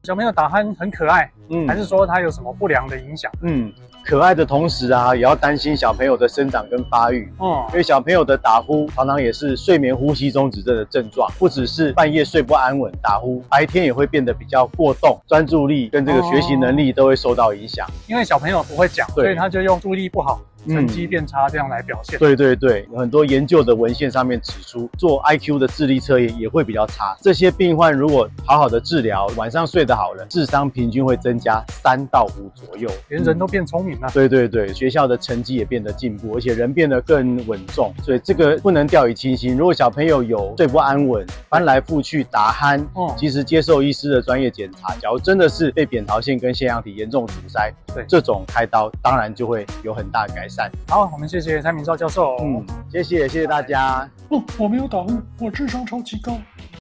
小朋友打鼾很可爱，还是说它有什么不良的影响？可爱的同时啊，也要担心小朋友的生长跟发育。因为小朋友的打呼常常也是睡眠呼吸中止症的症状，不只是半夜睡不安稳打呼，白天也会变得比较过动，专注力跟这个学习能力都会受到影响。因为小朋友不会讲，所以他就用注意力不好。成绩变差这样来表现。对，有很多研究的文献上面指出，做 IQ 的智力测验也会比较差。这些病患如果好好的治疗，晚上睡得好了，智商平均会增加3到5左右，连人都变聪明了。对，学校的成绩也变得进步，而且人变得更稳重，所以这个不能掉以轻心。如果小朋友有睡不安稳、翻来覆去、打鼾，其实接受医师的专业检查，假如真的是被扁桃腺跟腺样体严重阻塞，这种开刀当然就会有很大的改善。好，我们谢谢蔡明照教授。谢谢大家。我没有打呼，我智商超级高。